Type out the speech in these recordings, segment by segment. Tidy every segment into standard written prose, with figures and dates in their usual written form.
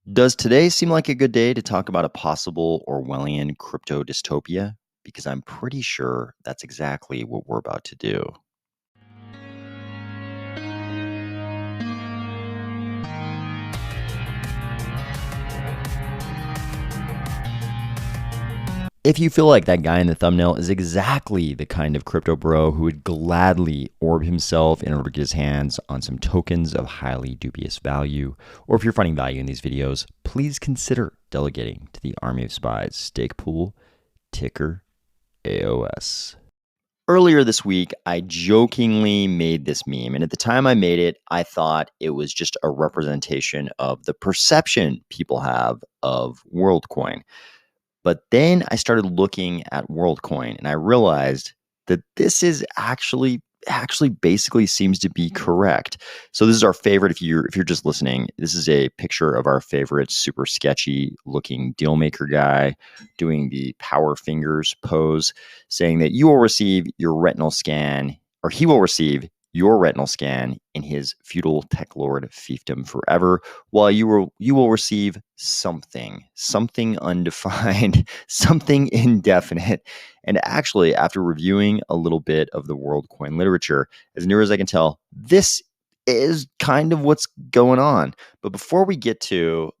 Does today seem like a good day to talk about a possible Orwellian crypto dystopia? Because I'm pretty sure that's exactly what we're about to do. If you feel like that guy in the thumbnail is exactly the kind of crypto bro who would gladly orb himself in order to get his hands on some tokens of highly dubious value, or if you're finding value in these videos, please consider delegating to the Army of Spies stake pool, ticker AOS. Earlier this week, I jokingly made this meme. And at the time I made it, I thought it was just a representation of the perception people have of Worldcoin. But then I started looking at Worldcoin and I realized that this is actually basically seems to be correct. So this is our favorite. If you're just listening, this is a picture of our favorite super sketchy looking deal maker guy doing the power fingers pose, saying that you will receive your retinal scan, or he will receive your retinal scan in his feudal tech lord fiefdom forever, while you will receive something undefined, something indefinite. And actually, after reviewing a little bit of the Worldcoin literature, as near as I can tell, this is kind of what's going on. But before we get to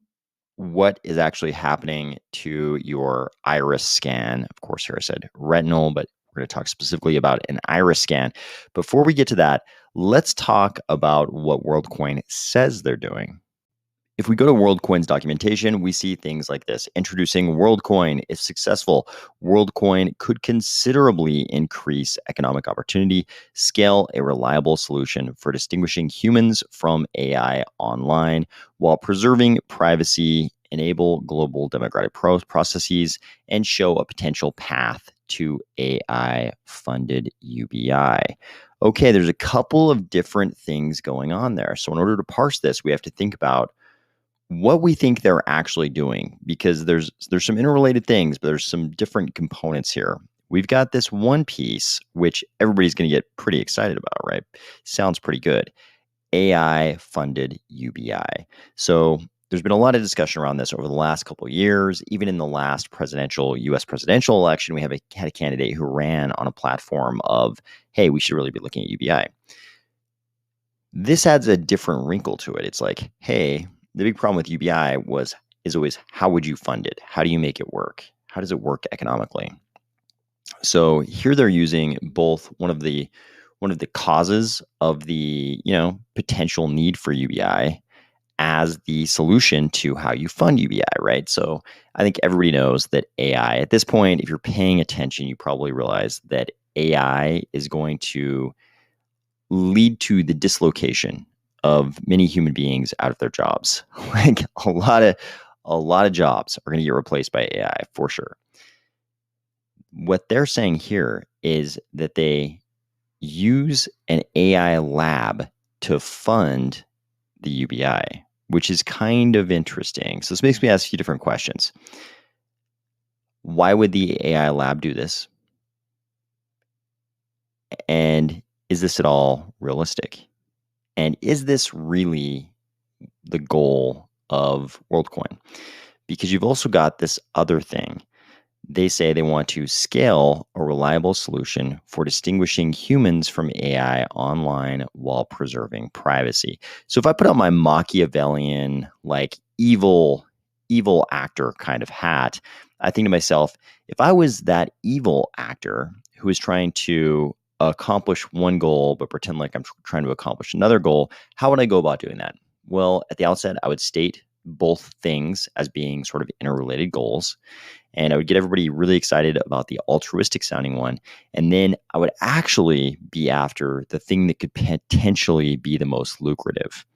what is actually happening to your iris scan, of course, here I said retinal, but we're going to talk specifically about an iris scan. Before we get to that, let's talk about what Worldcoin says they're doing. If we go to Worldcoin's documentation, we see things like this. Introducing Worldcoin. If successful, Worldcoin could considerably increase economic opportunity, scale a reliable solution for distinguishing humans from AI online, while preserving privacy, enable global democratic processes, and show a potential path to AI-funded UBI. Okay, there's a couple of different things going on there. So in order to parse this, we have to think about what we think they're actually doing, because there's some interrelated things, but there's some different components here. We've got this one piece, which everybody's going to get pretty excited about, right? Sounds pretty good. AI funded UBI. So there's been a lot of discussion around this over the last couple of years. Even in the last US presidential election, we had a candidate who ran on a platform of, hey, we should really be looking at UBI. This adds a different wrinkle to it. It's like, hey, the big problem with UBI is always, how would you fund it? How do you make it work? How does it work economically? So here they're using both one of the causes of the potential need for UBI as the solution to how you fund UBI, right? So I think everybody knows that AI at this point, if you're paying attention, you probably realize that AI is going to lead to the dislocation of many human beings out of their jobs. Like a lot of jobs are going to get replaced by AI for sure. What they're saying here is that they use an AI lab to fund the UBI, which is kind of interesting. So this makes me ask a few different questions. Why would the AI lab do this? And is this at all realistic? And is this really the goal of Worldcoin? Because you've also got this other thing. They say they want to scale a reliable solution for distinguishing humans from AI online while preserving privacy. So if I put on my Machiavellian, like evil actor kind of hat, I think to myself, if I was that evil actor who is trying to accomplish one goal but pretend like I'm trying to accomplish another goal, how would I go about doing that? Well, at the outset, I would state both things as being sort of interrelated goals. And I would get everybody really excited about the altruistic sounding one. And then I would actually be after the thing that could potentially be the most lucrative.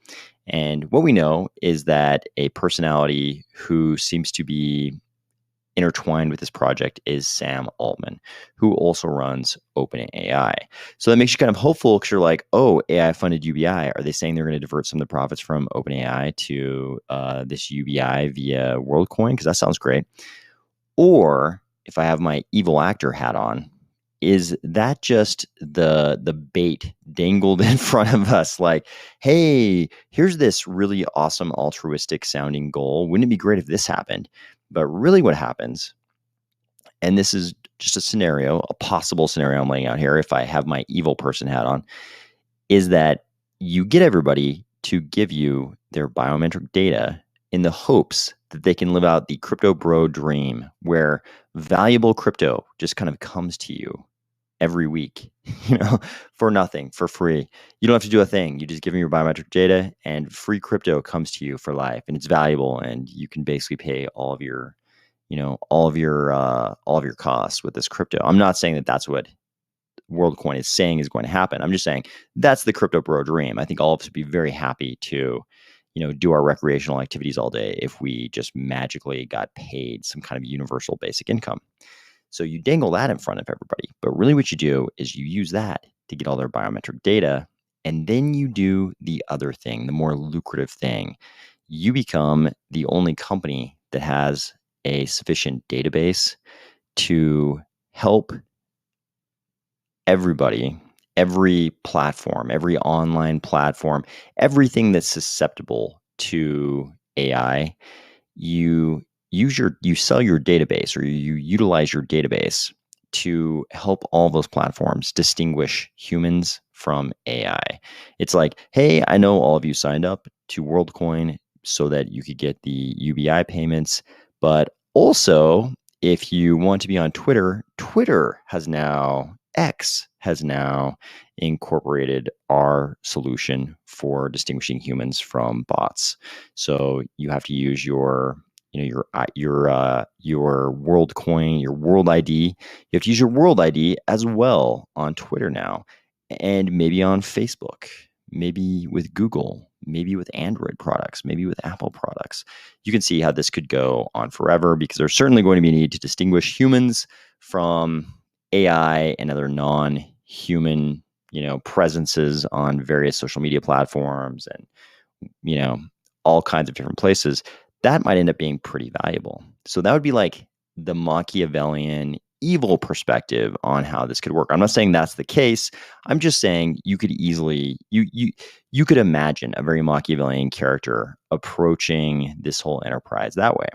And what we know is that a personality who seems to be intertwined with this project is Sam Altman, who also runs OpenAI. So that makes you kind of hopeful, because you're like, oh, AI funded UBI. Are they saying they're going to divert some of the profits from OpenAI to this UBI via Worldcoin? Because that sounds great. Or if I have my evil actor hat on, is that just the bait dangled in front of us? Like, hey, here's this really awesome altruistic sounding goal. Wouldn't it be great if this happened? But really, what happens, and this is just a scenario, a possible scenario I'm laying out here, if I have my evil person hat on, is that you get everybody to give you their biometric data in the hopes that they can live out the crypto bro dream, where valuable crypto just kind of comes to you every week, for nothing, for free. You don't have to do a thing. You just give them your biometric data and free crypto comes to you for life, and it's valuable, and you can basically pay all of your costs with this crypto. I'm not saying that that's what Worldcoin is saying is going to happen. I'm just saying that's the crypto bro dream. I think all of us would be very happy to, do our recreational activities all day if we just magically got paid some kind of universal basic income. So you dangle that in front of everybody. But really what you do is you use that to get all their biometric data. And then you do the other thing, the more lucrative thing. You become the only company that has a sufficient database to help everybody, every platform, every online platform, everything that's susceptible to AI. You sell your database, or you utilize your database to help all those platforms distinguish humans from AI. It's like, hey, I know all of you signed up to WorldCoin so that you could get the UBI payments, but also if you want to be on Twitter, X has now incorporated our solution for distinguishing humans from bots. So you have to use your WorldCoin, your World ID. You have to use your World ID as well on Twitter now, and maybe on Facebook, maybe with Google, maybe with Android products, maybe with Apple products. You can see how this could go on forever, because there's certainly going to be a need to distinguish humans from AI and other non-human, presences on various social media platforms and, all kinds of different places. That might end up being pretty valuable. So that would be like the Machiavellian evil perspective on how this could work. I'm not saying that's the case. I'm just saying you could easily, you could imagine a very Machiavellian character approaching this whole enterprise that way.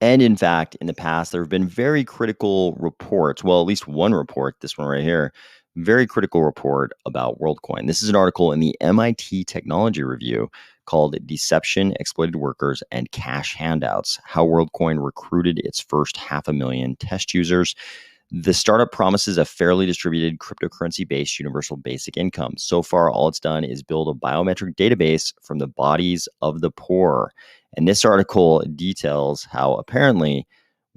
And in fact, in the past, there have been very critical reports. Well, at least one report, this one right here, very critical report about WorldCoin. This is an article in the MIT Technology Review called Deception, Exploited Workers, and Cash Handouts, How WorldCoin Recruited Its First 500,000 Test Users. The startup promises a fairly distributed cryptocurrency-based universal basic income. So far, all it's done is build a biometric database from the bodies of the poor. And this article details how apparently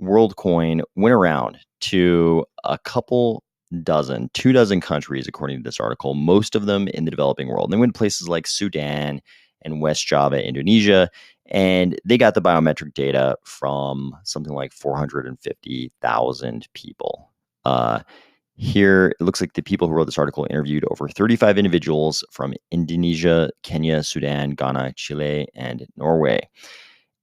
WorldCoin went around to a couple dozen, 24 countries, according to this article, most of them in the developing world. And they went to places like Sudan and West Java, Indonesia, and they got the biometric data from something like 450,000 people. Here, it looks like the people who wrote this article interviewed over 35 individuals from Indonesia, Kenya, Sudan, Ghana, Chile, and Norway.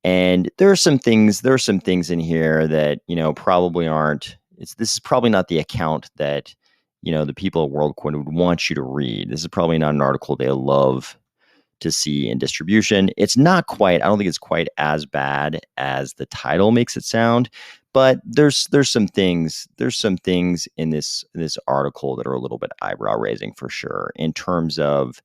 And there are some things in here that, probably aren't, this is probably not the account that, the people at WorldCoin would want you to read. This is probably not an article they love to see in distribution. It's not quite, I don't think it's quite as bad as the title makes it sound, but there's some things in this article that are a little bit eyebrow raising for sure, in terms of,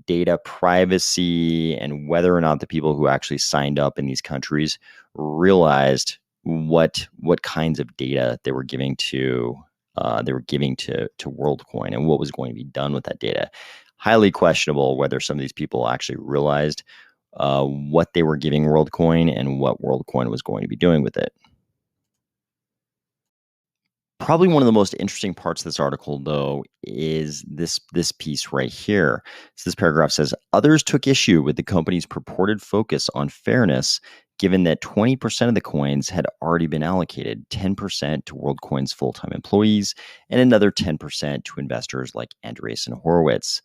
data privacy and whether or not the people who actually signed up in these countries realized what kinds of data they were giving to WorldCoin and what was going to be done with that data. Highly questionable whether some of these people actually realized what they were giving WorldCoin and what WorldCoin was going to be doing with it. Probably one of the most interesting parts of this article, though, is this piece right here. So this paragraph says, others took issue with the company's purported focus on fairness, given that 20% of the coins had already been allocated, 10% to WorldCoin's full-time employees, and another 10% to investors like Andreessen Horowitz.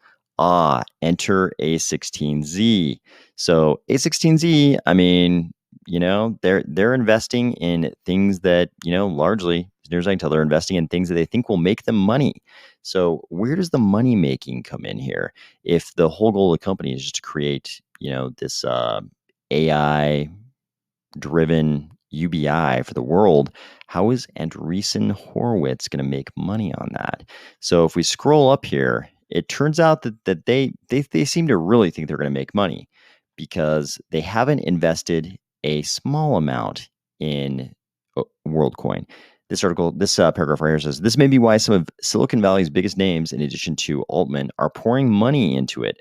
Enter A16Z. So A16Z, I mean, they're investing in things that, largely, as near as I can tell, they're investing in things that they think will make them money. So where does the money making come in here? If the whole goal of the company is just to create, this AI driven UBI for the world, how is Andreessen Horowitz going to make money on that? So if we scroll up here, it turns out that they seem to really think they're going to make money because they haven't invested a small amount in WorldCoin. This paragraph right here says, this may be why some of Silicon Valley's biggest names, in addition to Altman, are pouring money into it.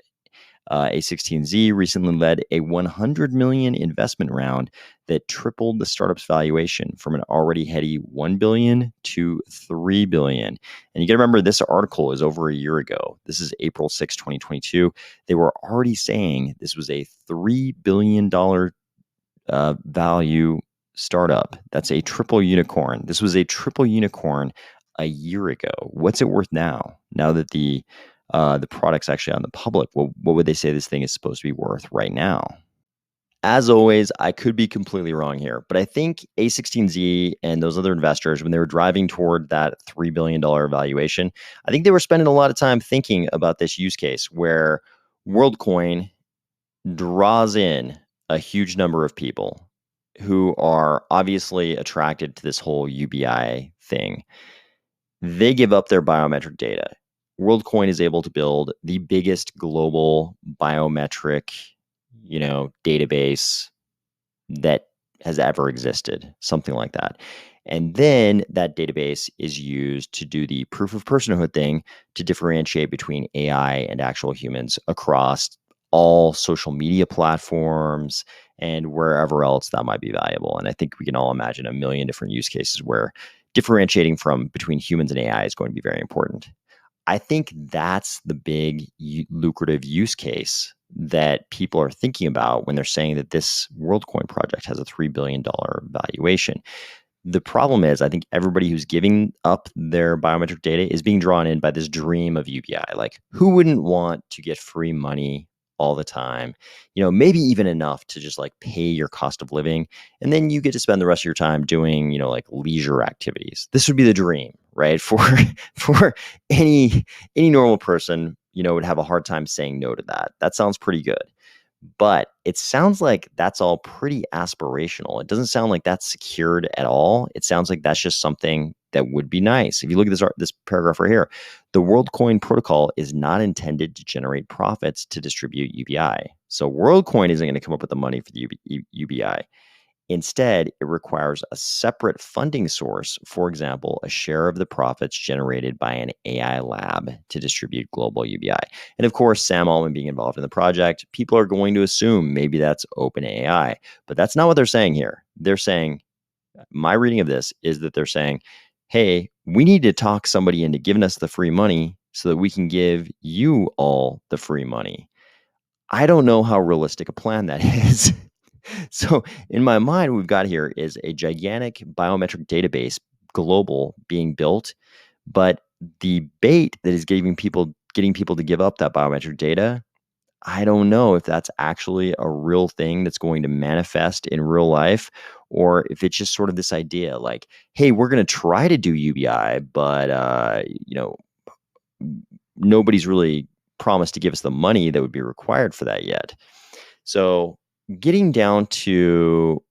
A16Z recently led a 100 million investment round that tripled the startup's valuation from an already heady 1 billion to 3 billion. And you got to remember, this article is over a year ago. This is April 6, 2022. They were already saying this was a $3 billion value startup. That's a triple unicorn. This was a triple unicorn a year ago. What's it worth now? Now that the product's actually on the public, what would they say this thing is supposed to be worth right now? As always, I could be completely wrong here, but I think A16Z and those other investors, when they were driving toward that $3 billion valuation, I think they were spending a lot of time thinking about this use case where WorldCoin draws in a huge number of people who are obviously attracted to this whole UBI thing. They give up their biometric data. WorldCoin is able to build the biggest global biometric, database that has ever existed, something like that. And then that database is used to do the proof of personhood thing to differentiate between AI and actual humans across all social media platforms and wherever else that might be valuable. And I think we can all imagine a million different use cases where differentiating between humans and AI is going to be very important. I think that's the big lucrative use case that people are thinking about when they're saying that this WorldCoin project has a $3 billion valuation. The problem is, I think everybody who's giving up their biometric data is being drawn in by this dream of UBI. Like, who wouldn't want to get free money all the time? Maybe even enough to just like pay your cost of living. And then you get to spend the rest of your time doing, like leisure activities. This would be the dream, right? For any normal person, would have a hard time saying no to that. That sounds pretty good. But it sounds like that's all pretty aspirational. It doesn't sound like that's secured at all. It sounds like that's just something that would be nice. If you look at this paragraph right here, the WorldCoin protocol is not intended to generate profits to distribute UBI. So WorldCoin isn't going to come up with the money for the UBI. Instead, it requires a separate funding source, for example, a share of the profits generated by an AI lab to distribute global UBI. And of course, Sam Altman being involved in the project, people are going to assume maybe that's OpenAI, but that's not what they're saying here. They're saying, my reading of this is that they're saying, hey, we need to talk somebody into giving us the free money so that we can give you all the free money. I don't know how realistic a plan that is. So in my mind, what we've got here is a gigantic biometric database, global, being built, but the bait that is getting people to give up that biometric data, I don't know if that's actually a real thing that's going to manifest in real life, or if it's just sort of this idea like, hey, we're going to try to do UBI, but nobody's really promised to give us the money that would be required for that yet. So getting down to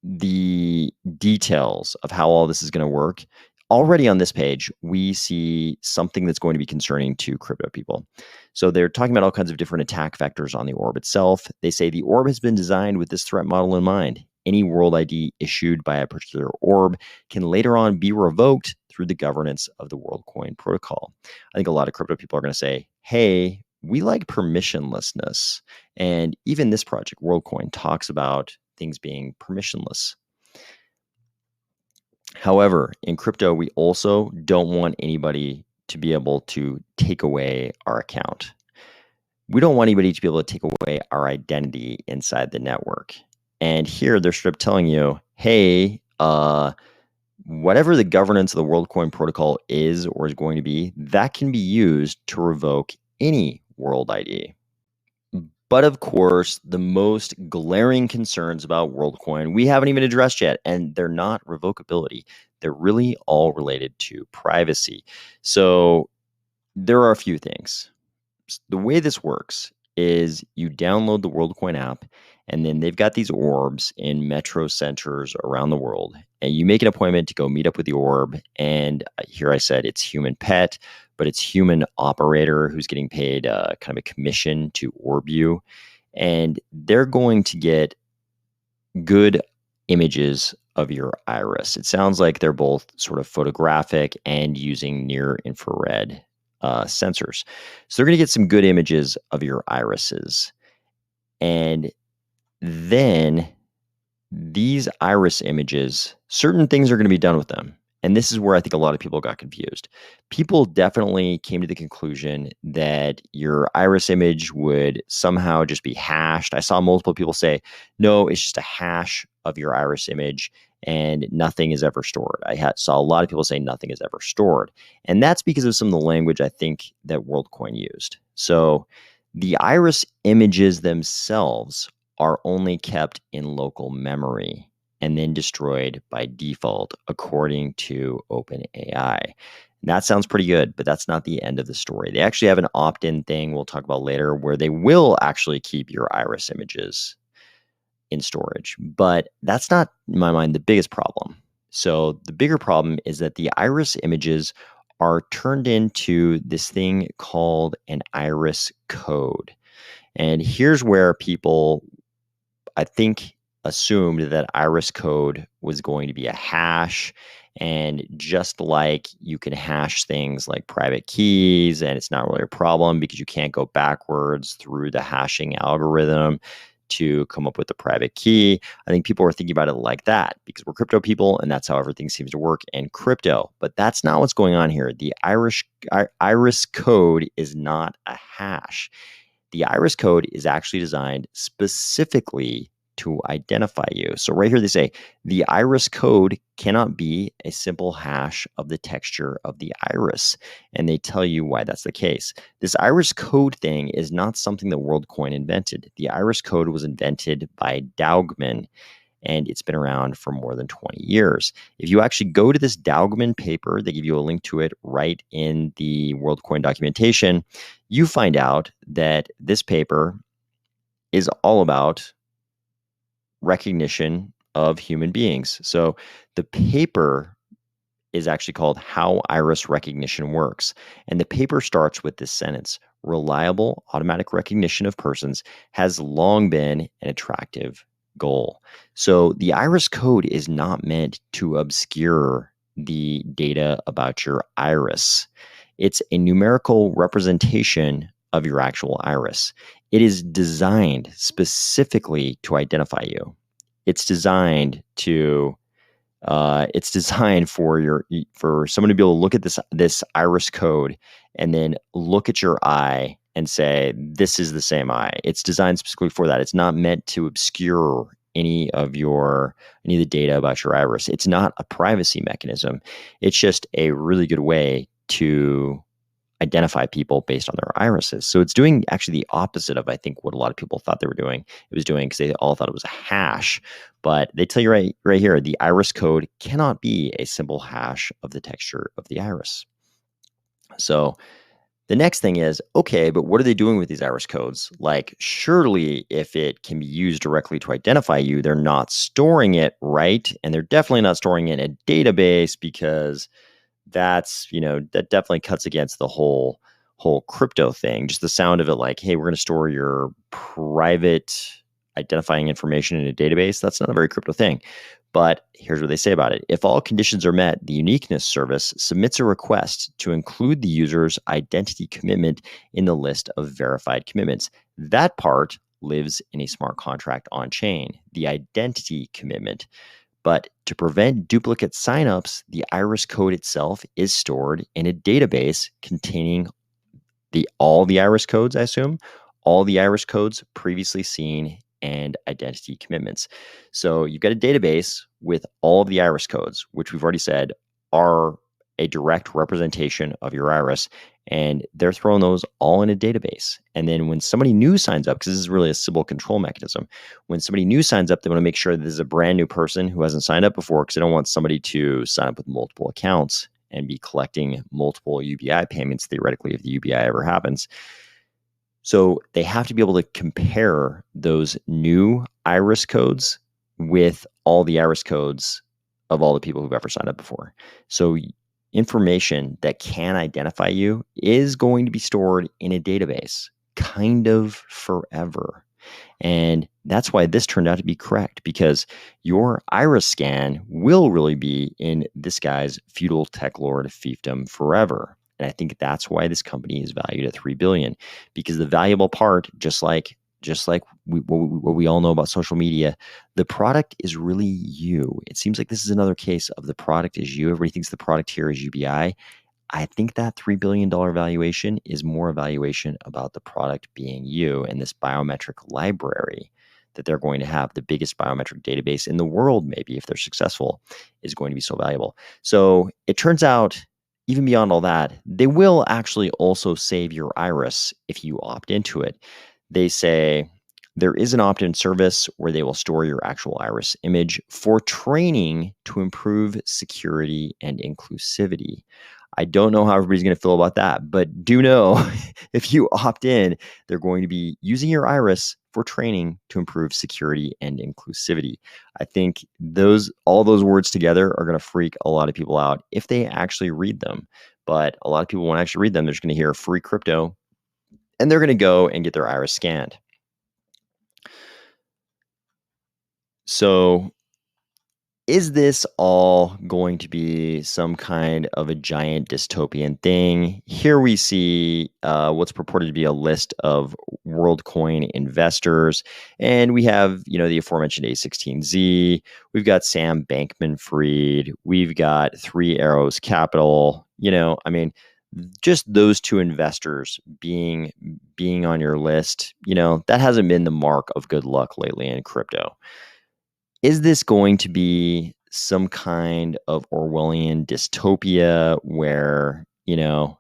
the details of how all this is going to work, already on this page, we see something that's going to be concerning to crypto people. So they're talking about all kinds of different attack vectors on the orb itself. They say the orb has been designed with this threat model in mind. Any world ID issued by a particular orb can later on be revoked through the governance of the WorldCoin protocol. I think a lot of crypto people are going to say, hey, we like permissionlessness. And even this project, WorldCoin, talks about things being permissionless. However, in crypto, we also don't want anybody to be able to take away our account. We don't want anybody to be able to take away our identity inside the network. And here they're sort of telling you, hey, whatever the governance of the WorldCoin protocol is or is going to be, that can be used to revoke any world ID. But of course, the most glaring concerns about WorldCoin we haven't even addressed yet, and they're not revocability. They're really all related to privacy. So there are a few things. The way this works is you download the WorldCoin app, and then they've got these orbs in metro centers around the world. And you make an appointment to go meet up with the orb. And here I said it's human pet, but it's human operator who's getting paid kind of a commission to orb you. And they're going to get good images of your iris. It sounds like they're both sort of photographic and using near infrared sensors. So they're going to get some good images of your irises. And then these iris images, certain things are going to be done with them. And this is where I think a lot of people got confused. People definitely came to the conclusion that your iris image would somehow just be hashed. I saw multiple people say, no, it's just a hash of your iris image and nothing is ever stored. Saw a lot of people say nothing is ever stored. And that's because of some of the language I think that WorldCoin used. So the iris images themselves are only kept in local memory and then destroyed by default, according to OpenAI. That sounds pretty good, but that's not the end of the story. They actually have an opt-in thing we'll talk about later where they will actually keep your iris images in storage. But that's not, in my mind, the biggest problem. So the bigger problem is that the iris images are turned into this thing called an iris code. And here's where people, I think, assumed that iris code was going to be a hash. And just like you can hash things like private keys, and it's not really a problem because you can't go backwards through the hashing algorithm to come up with the private key. I think people are thinking about it like that because we're crypto people and that's how everything seems to work in crypto. But that's not what's going on here. The iris code is not a hash. The iris code is actually designed specifically to identify you. So right here they say the iris code cannot be a simple hash of the texture of the iris. And they tell you why that's the case. This iris code thing is not something that WorldCoin invented. The iris code was invented by Daugman, and it's been around for more than 20 years. If you actually go to this Daugman paper, they give you a link to it right in the WorldCoin documentation, you find out that this paper is all about recognition of human beings. So the paper is actually called How Iris Recognition Works. And the paper starts with this sentence: reliable automatic recognition of persons has long been an attractive goal. So the iris code is not meant to obscure the data about your iris. It's a numerical representation of your actual iris. It is designed specifically to identify you. It's designed to it's designed for someone to be able to look at this iris code and then look at your eye and say, this is the same eye. It's designed specifically for that. It's not meant to obscure any of the data about your iris. It's not a privacy mechanism. It's just a really good way to identify people based on their irises. So it's doing actually the opposite of, I think, what a lot of people thought they were doing. It was doing because they all thought it was a hash. But they tell you right here, the iris code cannot be a simple hash of the texture of the iris. So the next thing is, okay, but what are they doing with these iris codes? Like, surely if it can be used directly to identify you, they're not storing it, right? And they're definitely not storing it in a database because that definitely cuts against the whole crypto thing. Just the sound of it, like, hey, we're going to store your private identifying information in a database. That's not a very crypto thing. But here's what they say about it. If all conditions are met, the uniqueness service submits a request to include the user's identity commitment in the list of verified commitments. That part lives in a smart contract on chain, the identity commitment. But to prevent duplicate signups, the iris code itself is stored in a database containing all the iris codes, I assume, all the iris codes previously seen and identity commitments. So you've got a database with all of the iris codes, which we've already said are a direct representation of your iris, and they're throwing those all in a database. And then when somebody new signs up, because this is really a Sybil control mechanism, when somebody new signs up, they want to make sure that this is a brand new person who hasn't signed up before, because they don't want somebody to sign up with multiple accounts and be collecting multiple UBI payments, theoretically, if the UBI ever happens. So they have to be able to compare those new iris codes with all the iris codes of all the people who've ever signed up before. So information that can identify you is going to be stored in a database kind of forever. And that's why this turned out to be correct, because your iris scan will really be in this guy's feudal tech lord fiefdom forever. And I think that's why this company is valued at $3 billion, because the valuable part, just like what we all know about social media, the product is really you. It seems like this is another case of the product is you. Everybody thinks the product here is UBI. I think that $3 billion valuation is more a valuation about the product being you and this biometric library that they're going to have. The biggest biometric database in the world, maybe, if they're successful, is going to be so valuable. So it turns out, even beyond all that, they will actually also save your iris if you opt into it. They say there is an opt-in service where they will store your actual iris image for training to improve security and inclusivity. I don't know how everybody's going to feel about that, but do know if you opt in, they're going to be using your iris for training to improve security and inclusivity. I think all those words together are going to freak a lot of people out if they actually read them. But a lot of people won't actually read them. They're just going to hear free crypto, and they're going to go and get their iris scanned. So is this all going to be some kind of a giant dystopian thing? Here we see what's purported to be a list of Worldcoin investors. And we have, the aforementioned A16Z. We've got Sam Bankman-Fried. We've got Three Arrows Capital. Just those two investors being on your list, that hasn't been the mark of good luck lately in crypto. Is this going to be some kind of Orwellian dystopia where,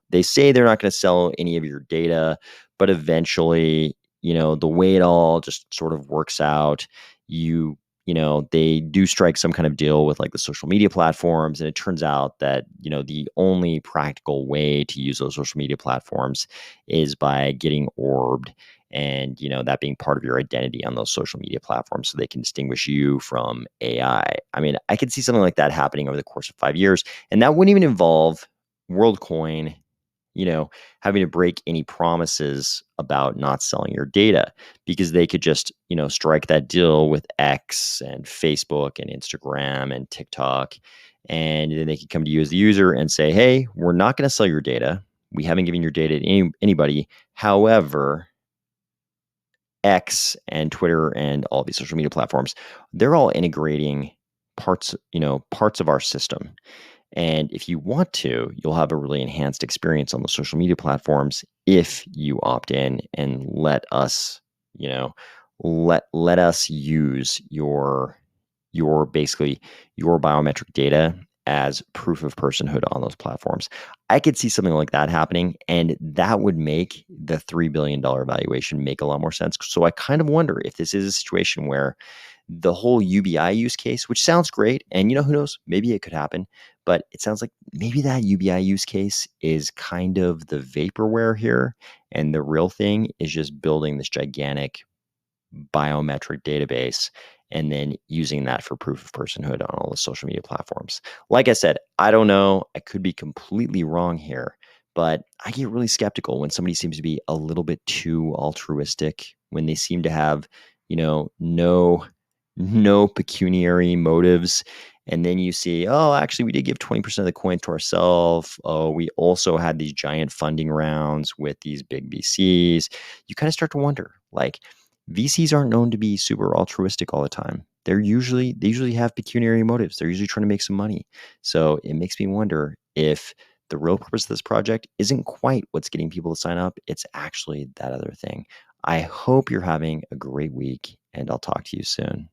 they say they're not going to sell any of your data, but eventually, the way it all just sort of works out, they do strike some kind of deal with like the social media platforms. And it turns out that, the only practical way to use those social media platforms is by getting orbed. And, that being part of your identity on those social media platforms so they can distinguish you from AI. I mean, I could see something like that happening over the course of 5 years. And that wouldn't even involve Worldcoin, having to break any promises about not selling your data, because they could just, strike that deal with X and Facebook and Instagram and TikTok. And then they could come to you as the user and say, hey, we're not going to sell your data. We haven't given your data to anybody. However, X and Twitter and all these social media platforms, they're all integrating parts of our system. And if you want to, you'll have a really enhanced experience on the social media platforms if you opt in and let us, let us use your basically your biometric data as proof of personhood on those platforms. I could see something like that happening, and that would make the $3 billion valuation make a lot more sense. So I kind of wonder if this is a situation where the whole UBI use case, which sounds great, and who knows, maybe it could happen, but it sounds like maybe that UBI use case is kind of the vaporware here, and the real thing is just building this gigantic biometric database and then using that for proof of personhood on all the social media platforms. Like I said, I don't know. I could be completely wrong here, but I get really skeptical when somebody seems to be a little bit too altruistic, when they seem to have, no pecuniary motives. And then you see, oh, actually, we did give 20% of the coins to ourselves. Oh, we also had these giant funding rounds with these big VCs. You kind of start to wonder, like, VCs aren't known to be super altruistic all the time. They usually have pecuniary motives. They're usually trying to make some money. So it makes me wonder if the real purpose of this project isn't quite what's getting people to sign up. It's actually that other thing. I hope you're having a great week, and I'll talk to you soon.